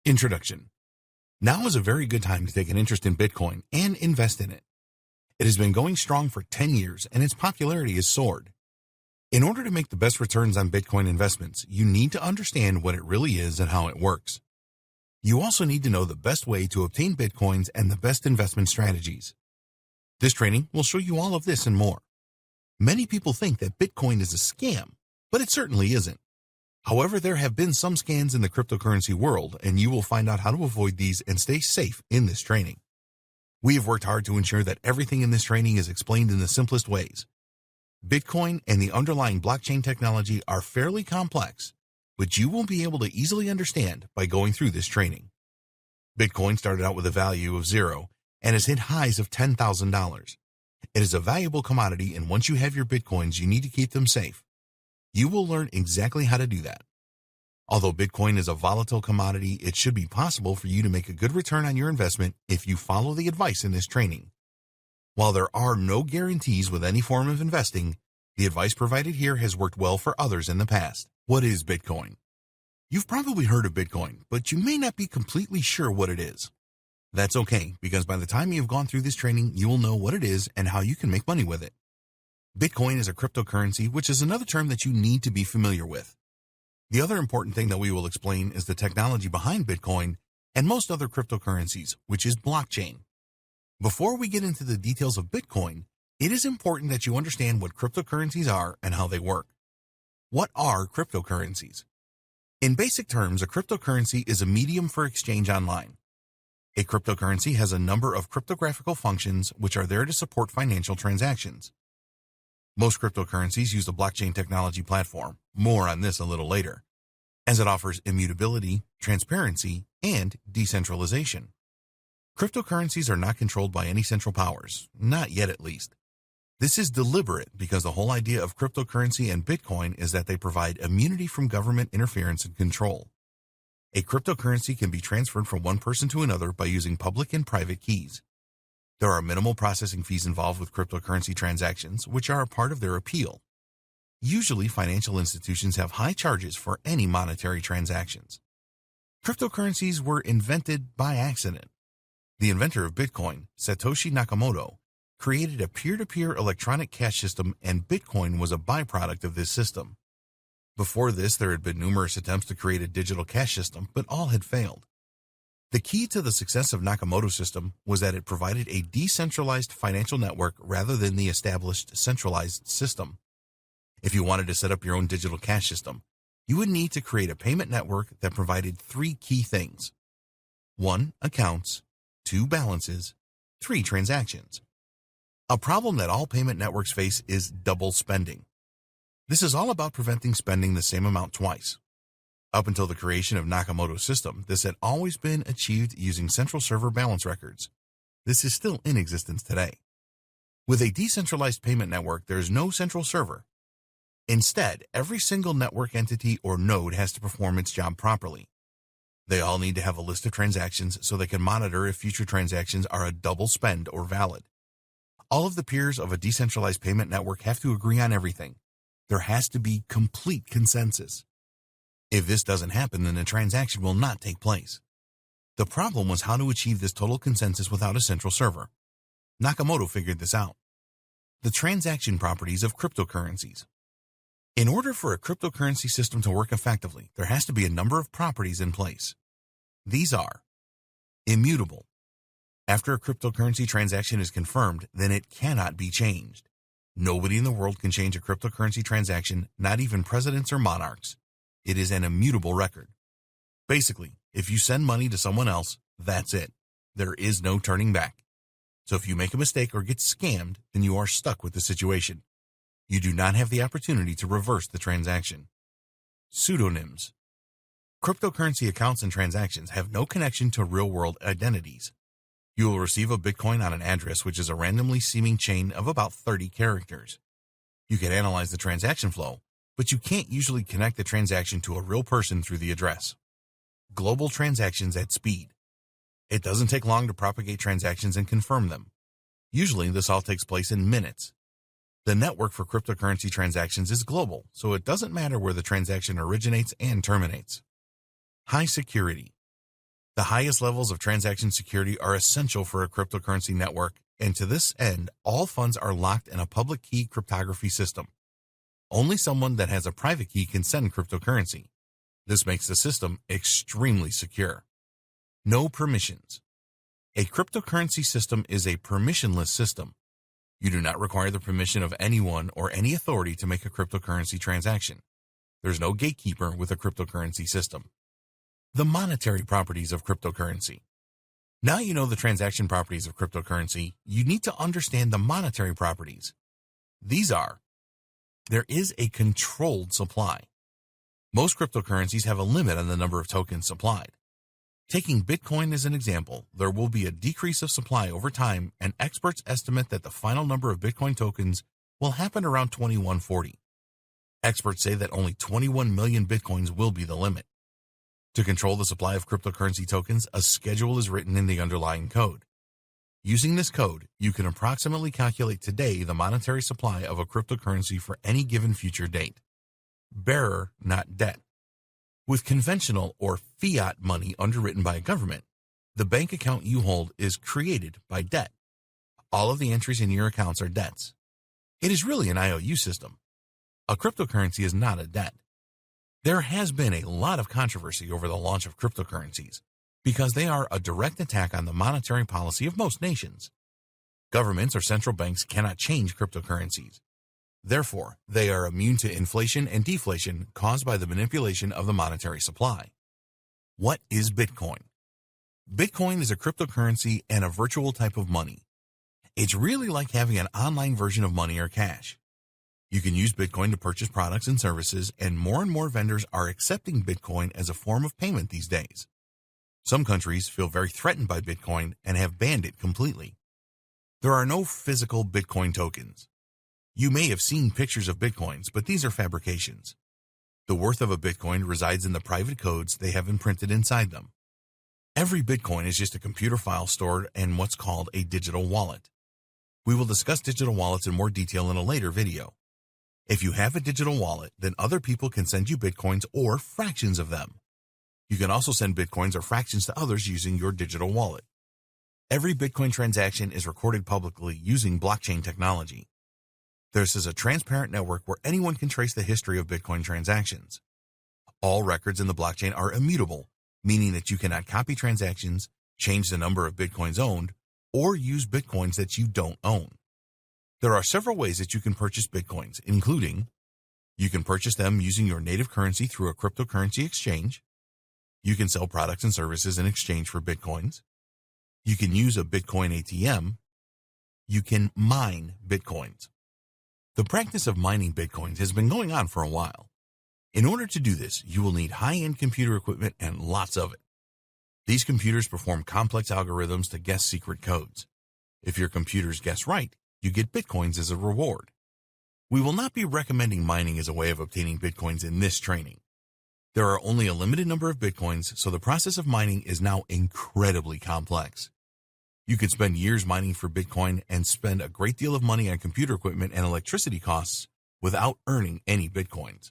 Introduction. Now is a very good time to take an interest in Bitcoin and invest in it. It has been going strong for 10 years and its popularity has soared. In order to make the best returns on Bitcoin investments, you need to understand what it really is and how it works. You also need to know the best way to obtain Bitcoins and the best investment strategies. This training will show you all of this and more. Many people think that Bitcoin is a scam, but it certainly isn't. However, there have been some scams in the cryptocurrency world, and you will find out how to avoid these and stay safe in this training. We have worked hard to ensure that everything in this training is explained in the simplest ways. Bitcoin and the underlying blockchain technology are fairly complex, but you will be able to easily understand by going through this training. Bitcoin started out with a value of 0 and has hit highs of $10,000. It is a valuable commodity, and once you have your Bitcoins, you need to keep them safe. You will learn exactly how to do that. Although Bitcoin is a volatile commodity, it should be possible for you to make a good return on your investment if you follow the advice in this training. While there are no guarantees with any form of investing, the advice provided here has worked well for others in the past. What is Bitcoin? You've probably heard of Bitcoin, but you may not be completely sure what it is. That's okay, because by the time you've gone through this training, you will know what it is and how you can make money with it. Bitcoin is a cryptocurrency, which is another term that you need to be familiar with. The other important thing that we will explain is the technology behind Bitcoin and most other cryptocurrencies, which is blockchain. Before we get into the details of Bitcoin, it is important that you understand what cryptocurrencies are and how they work. What are cryptocurrencies? In basic terms, a cryptocurrency is a medium for exchange online. A cryptocurrency has a number of cryptographical functions which are there to support financial transactions. Most cryptocurrencies use the blockchain technology platform, more on this a little later, as it offers immutability, transparency, and decentralization. Cryptocurrencies are not controlled by any central powers, not yet at least. This is deliberate because the whole idea of cryptocurrency and Bitcoin is that they provide immunity from government interference and control. A cryptocurrency can be transferred from one person to another by using public and private keys. There are minimal processing fees involved with cryptocurrency transactions, which are a part of their appeal. Usually, financial institutions have high charges for any monetary transactions. Cryptocurrencies were invented by accident. The inventor of Bitcoin, Satoshi Nakamoto, created a peer-to-peer electronic cash system, and Bitcoin was a byproduct of this system. Before this, there had been numerous attempts to create a digital cash system, but all had failed. The key to the success of Nakamoto's system was that it provided a decentralized financial network rather than the established centralized system. If you wanted to set up your own digital cash system, you would need to create a payment network that provided 3 key things. 1. Accounts. 2. Balances. 3. Transactions. A problem that all payment networks face is double spending. This is all about preventing spending the same amount twice. Up until the creation of Nakamoto's system, this had always been achieved using central server balance records. This is still in existence today. With a decentralized payment network, there is no central server. Instead, every single network entity or node has to perform its job properly. They all need to have a list of transactions so they can monitor if future transactions are a double spend or valid. All of the peers of a decentralized payment network have to agree on everything. There has to be complete consensus. If this doesn't happen, then the transaction will not take place. The problem was how to achieve this total consensus without a central server. Nakamoto figured this out. The transaction properties of cryptocurrencies. In order for a cryptocurrency system to work effectively, there has to be a number of properties in place. These are immutable. After a cryptocurrency transaction is confirmed, then it cannot be changed. Nobody in the world can change a cryptocurrency transaction, not even presidents or monarchs. It is an immutable record. Basically, if you send money to someone else, that's it. There is no turning back. So if you make a mistake or get scammed, then you are stuck with the situation. You do not have the opportunity to reverse the transaction. Pseudonyms. Cryptocurrency accounts and transactions have no connection to real-world identities. You will receive a Bitcoin on an address which is a randomly seeming chain of about 30 characters. You can analyze the transaction flow, but you can't usually connect the transaction to a real person through the address. Global transactions at speed. It doesn't take long to propagate transactions and confirm them. Usually, this all takes place in minutes. The network for cryptocurrency transactions is global, so it doesn't matter where the transaction originates and terminates. High security. The highest levels of transaction security are essential for a cryptocurrency network, and to this end, all funds are locked in a public key cryptography system. Only someone that has a private key can send cryptocurrency. This makes the system extremely secure. No permissions. A cryptocurrency system is a permissionless system. You do not require the permission of anyone or any authority to make a cryptocurrency transaction. There's no gatekeeper with a cryptocurrency system. The monetary properties of cryptocurrency. Now you know the transaction properties of cryptocurrency, you need to understand the monetary properties. These are: there is a controlled supply. Most cryptocurrencies have a limit on the number of tokens supplied. Taking Bitcoin as an example, there will be a decrease of supply over time, and experts estimate that the final number of Bitcoin tokens will happen around 2140. Experts say that only 21 million Bitcoins will be the limit. To control the supply of cryptocurrency tokens, a schedule is written in the underlying code. Using this code, you can approximately calculate today the monetary supply of a cryptocurrency for any given future date. Bearer, not debt. With conventional or fiat money underwritten by a government, the bank account you hold is created by debt. All of the entries in your accounts are debts. It is really an IOU system. A cryptocurrency is not a debt. There has been a lot of controversy over the launch of cryptocurrencies because they are a direct attack on the monetary policy of most nations. Governments or central banks cannot change cryptocurrencies. Therefore, they are immune to inflation and deflation caused by the manipulation of the monetary supply. What is Bitcoin? Bitcoin is a cryptocurrency and a virtual type of money. It's really like having an online version of money or cash. You can use Bitcoin to purchase products and services, and more vendors are accepting Bitcoin as a form of payment these days. Some countries feel very threatened by Bitcoin and have banned it completely. There are no physical Bitcoin tokens. You may have seen pictures of Bitcoins, but these are fabrications. The worth of a Bitcoin resides in the private codes they have imprinted inside them. Every Bitcoin is just a computer file stored in what's called a digital wallet. We will discuss digital wallets in more detail in a later video. If you have a digital wallet, then other people can send you Bitcoins or fractions of them. You can also send Bitcoins or fractions to others using your digital wallet. Every Bitcoin transaction is recorded publicly using blockchain technology. This is a transparent network where anyone can trace the history of Bitcoin transactions. All records in the blockchain are immutable, meaning that you cannot copy transactions, change the number of Bitcoins owned, or use Bitcoins that you don't own. There are several ways that you can purchase Bitcoins, including: you can purchase them using your native currency through a cryptocurrency exchange. You can sell products and services in exchange for Bitcoins. You can use a Bitcoin ATM. You can mine Bitcoins. The practice of mining Bitcoins has been going on for a while. In order to do this, you will need high-end computer equipment and lots of it. These computers perform complex algorithms to guess secret codes. If your computers guess right, you get Bitcoins as a reward. We will not be recommending mining as a way of obtaining Bitcoins in this training. There are only a limited number of Bitcoins, so the process of mining is now incredibly complex. You could spend years mining for Bitcoin and spend a great deal of money on computer equipment and electricity costs without earning any Bitcoins.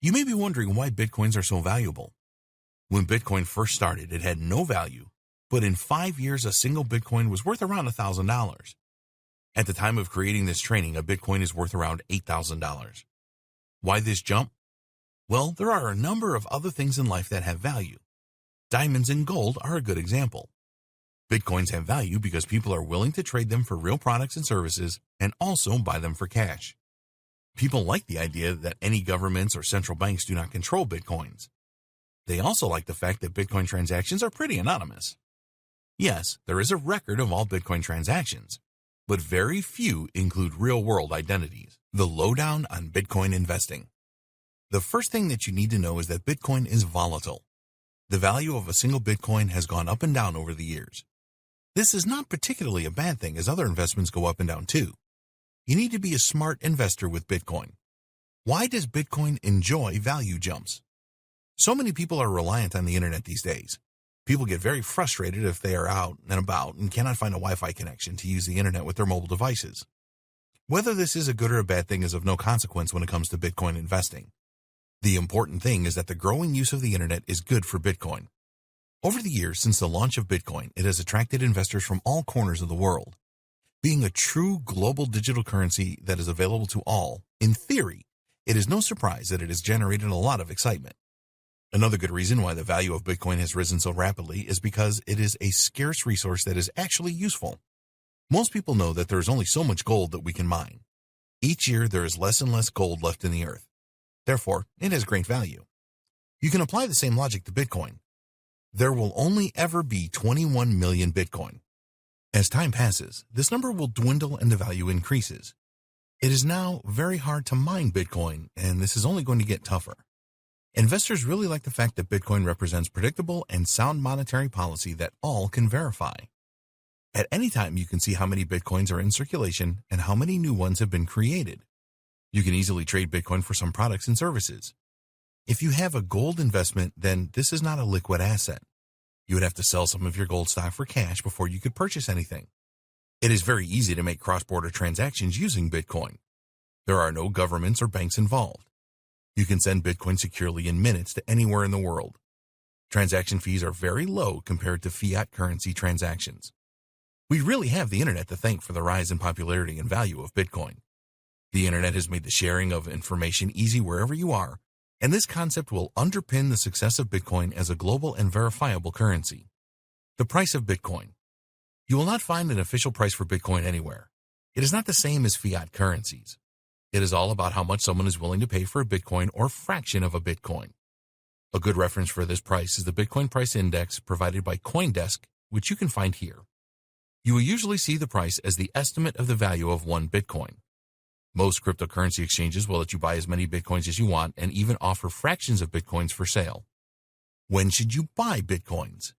You may be wondering why Bitcoins are so valuable. When Bitcoin first started, it had no value, but in 5 years, a single Bitcoin was worth around $1,000. At the time of creating this training, a Bitcoin is worth around $8,000. Why this jump? Well, there are a number of other things in life that have value. Diamonds and gold are a good example. Bitcoins have value because people are willing to trade them for real products and services and also buy them for cash. People like the idea that any governments or central banks do not control Bitcoins. They also like the fact that Bitcoin transactions are pretty anonymous. Yes, there is a record of all Bitcoin transactions, but very few include real-world identities. The lowdown on Bitcoin investing. The first thing that you need to know is that Bitcoin is volatile. The value of a single Bitcoin has gone up and down over the years. This is not particularly a bad thing, as other investments go up and down too. You need to be a smart investor with Bitcoin. Why does Bitcoin enjoy value jumps? So many people are reliant on the internet these days. People get very frustrated if they are out and about and cannot find a Wi-Fi connection to use the internet with their mobile devices. Whether this is a good or a bad thing is of no consequence when it comes to Bitcoin investing. The important thing is that the growing use of the internet is good for Bitcoin. Over the years since the launch of Bitcoin, it has attracted investors from all corners of the world. Being a true global digital currency that is available to all, in theory, it is no surprise that it has generated a lot of excitement. Another good reason why the value of Bitcoin has risen so rapidly is because it is a scarce resource that is actually useful. Most people know that there is only so much gold that we can mine. Each year there is less and less gold left in the earth. Therefore, it has great value. You can apply the same logic to Bitcoin. There will only ever be 21 million Bitcoin. As time passes, this number will dwindle and the value increases. It is now very hard to mine Bitcoin, and this is only going to get tougher. Investors really like the fact that Bitcoin represents predictable and sound monetary policy that all can verify. At any time, you can see how many Bitcoins are in circulation and how many new ones have been created. You can easily trade Bitcoin for some products and services. If you have a gold investment, then this is not a liquid asset. You would have to sell some of your gold stock for cash before you could purchase anything. It is very easy to make cross-border transactions using Bitcoin. There are no governments or banks involved. You can send Bitcoin securely in minutes to anywhere in the world. Transaction fees are very low compared to fiat currency transactions. We really have the internet to thank for the rise in popularity and value of Bitcoin. The internet has made the sharing of information easy wherever you are, and this concept will underpin the success of Bitcoin as a global and verifiable currency. The price of Bitcoin. You will not find an official price for Bitcoin anywhere. It is not the same as fiat currencies. It is all about how much someone is willing to pay for a Bitcoin or fraction of a Bitcoin. A good reference for this price is the Bitcoin Price Index provided by CoinDesk, which you can find here. You will usually see the price as the estimate of the value of one Bitcoin. Most cryptocurrency exchanges will let you buy as many Bitcoins as you want and even offer fractions of Bitcoins for sale. When should you buy Bitcoins?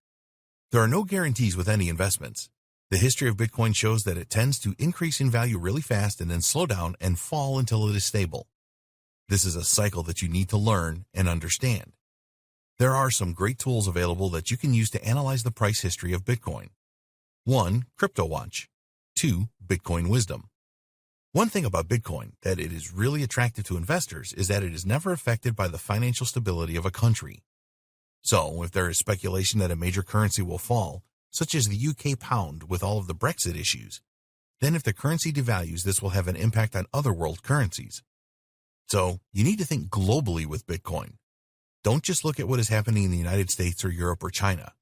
There are no guarantees with any investments. The history of Bitcoin shows that it tends to increase in value really fast and then slow down and fall until it is stable. This is a cycle that you need to learn and understand. There are some great tools available that you can use to analyze the price history of Bitcoin. 1. CryptoWatch. 2. Bitcoin Wisdom. One thing about Bitcoin that it is really attractive to investors is that it is never affected by the financial stability of a country. So, if there is speculation that a major currency will fall, such as the UK pound with all of the Brexit issues, then if the currency devalues, this will have an impact on other world currencies. So, you need to think globally with Bitcoin. Don't just look at what is happening in the United States or Europe or China.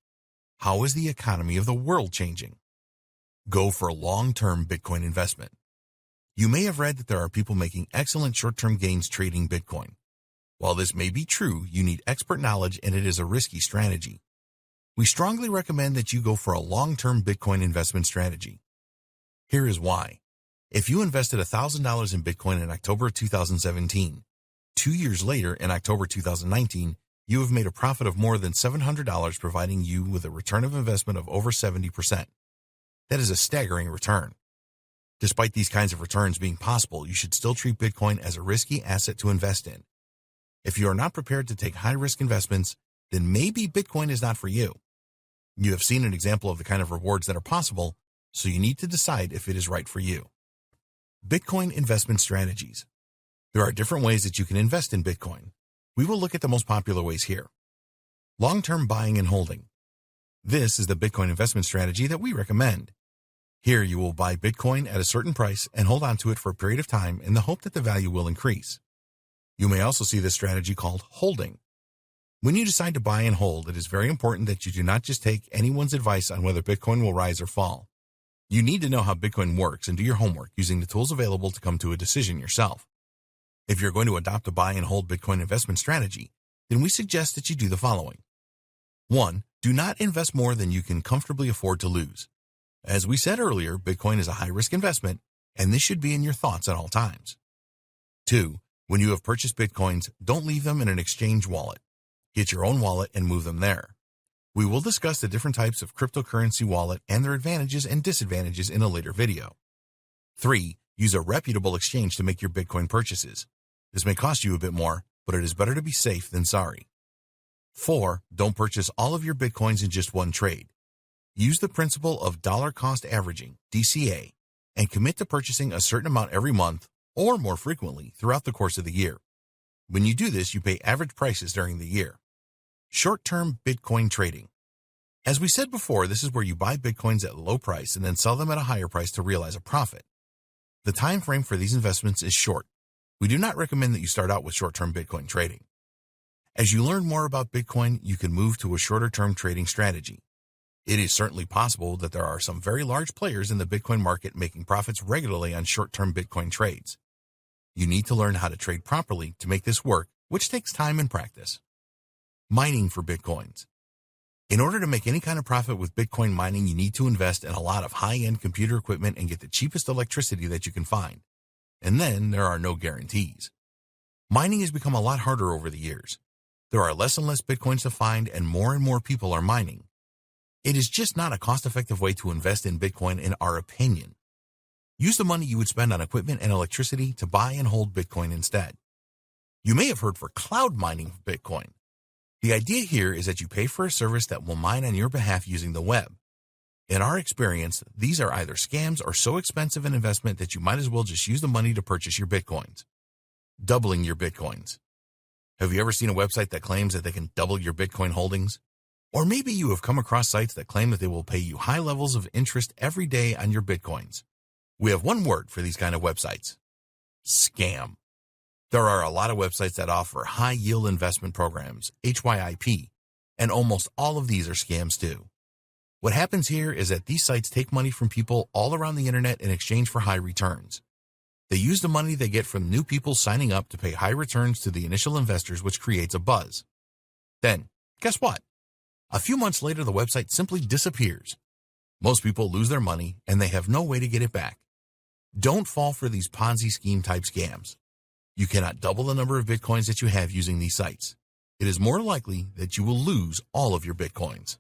How is the economy of the world changing? Go for a long-term Bitcoin investment. You may have read that there are people making excellent short-term gains trading Bitcoin. While this may be true, you need expert knowledge and it is a risky strategy. We strongly recommend that you go for a long-term Bitcoin investment strategy. Here is why. If you invested $1,000 in Bitcoin in October 2017, 2 years later in October 2019, you have made a profit of more than $700, providing you with a return of investment of over 70%. That is a staggering return. Despite these kinds of returns being possible, you should still treat Bitcoin as a risky asset to invest in. If you are not prepared to take high-risk investments, then maybe Bitcoin is not for you. You have seen an example of the kind of rewards that are possible, so you need to decide if it is right for you. Bitcoin investment strategies. There are different ways that you can invest in Bitcoin. We will look at the most popular ways here. Long-term buying and holding. This is the Bitcoin investment strategy that we recommend. Here you will buy Bitcoin at a certain price and hold on to it for a period of time in the hope that the value will increase. You may also see this strategy called holding. When you decide to buy and hold, it is very important that you do not just take anyone's advice on whether Bitcoin will rise or fall. You need to know how Bitcoin works and do your homework using the tools available to come to a decision yourself. If you're going to adopt a buy and hold Bitcoin investment strategy, then we suggest that you do the following. 1. Do not invest more than you can comfortably afford to lose. As we said earlier, Bitcoin is a high-risk investment, and this should be in your thoughts at all times. 2. When you have purchased Bitcoins, don't leave them in an exchange wallet. Get your own wallet and move them there. We will discuss the different types of cryptocurrency wallet and their advantages and disadvantages in a later video. 3. Use a reputable exchange to make your Bitcoin purchases. This may cost you a bit more, but it is better to be safe than sorry. 4. Don't purchase all of your Bitcoins in just one trade. Use the principle of dollar cost averaging, DCA, and commit to purchasing a certain amount every month or more frequently throughout the course of the year. When you do this, you pay average prices during the year. Short-term Bitcoin trading. As we said before, this is where you buy Bitcoins at a low price and then sell them at a higher price to realize a profit. The time frame for these investments is short. We do not recommend that you start out with short-term Bitcoin trading. As you learn more about Bitcoin, you can move to a shorter-term trading strategy. It is certainly possible that there are some very large players in the Bitcoin market making profits regularly on short-term Bitcoin trades. You need to learn how to trade properly to make this work, which takes time and practice. Mining for Bitcoins. In order to make any kind of profit with Bitcoin mining, you need to invest in a lot of high-end computer equipment and get the cheapest electricity that you can find. And then there are no guarantees. Mining has become a lot harder over the years. There are less and less Bitcoins to find, and more people are mining. It is just not a cost-effective way to invest in Bitcoin in our opinion. Use the money you would spend on equipment and electricity to buy and hold Bitcoin instead. You may have heard for cloud mining for Bitcoin. The idea here is that you pay for a service that will mine on your behalf using the web. In our experience, these are either scams or so expensive an investment that you might as well just use the money to purchase your Bitcoins. Doubling your Bitcoins. Have you ever seen a website that claims that they can double your Bitcoin holdings? Or maybe you have come across sites that claim that they will pay you high levels of interest every day on your Bitcoins. We have one word for these kind of websites: scam. There are a lot of websites that offer high-yield investment programs, HYIP, and almost all of these are scams too. What happens here is that these sites take money from people all around the internet in exchange for high returns. They use the money they get from new people signing up to pay high returns to the initial investors, which creates a buzz. Then, guess what? A few months later, the website simply disappears. Most people lose their money, and they have no way to get it back. Don't fall for these Ponzi scheme-type scams. You cannot double the number of Bitcoins that you have using these sites. It is more likely that you will lose all of your Bitcoins.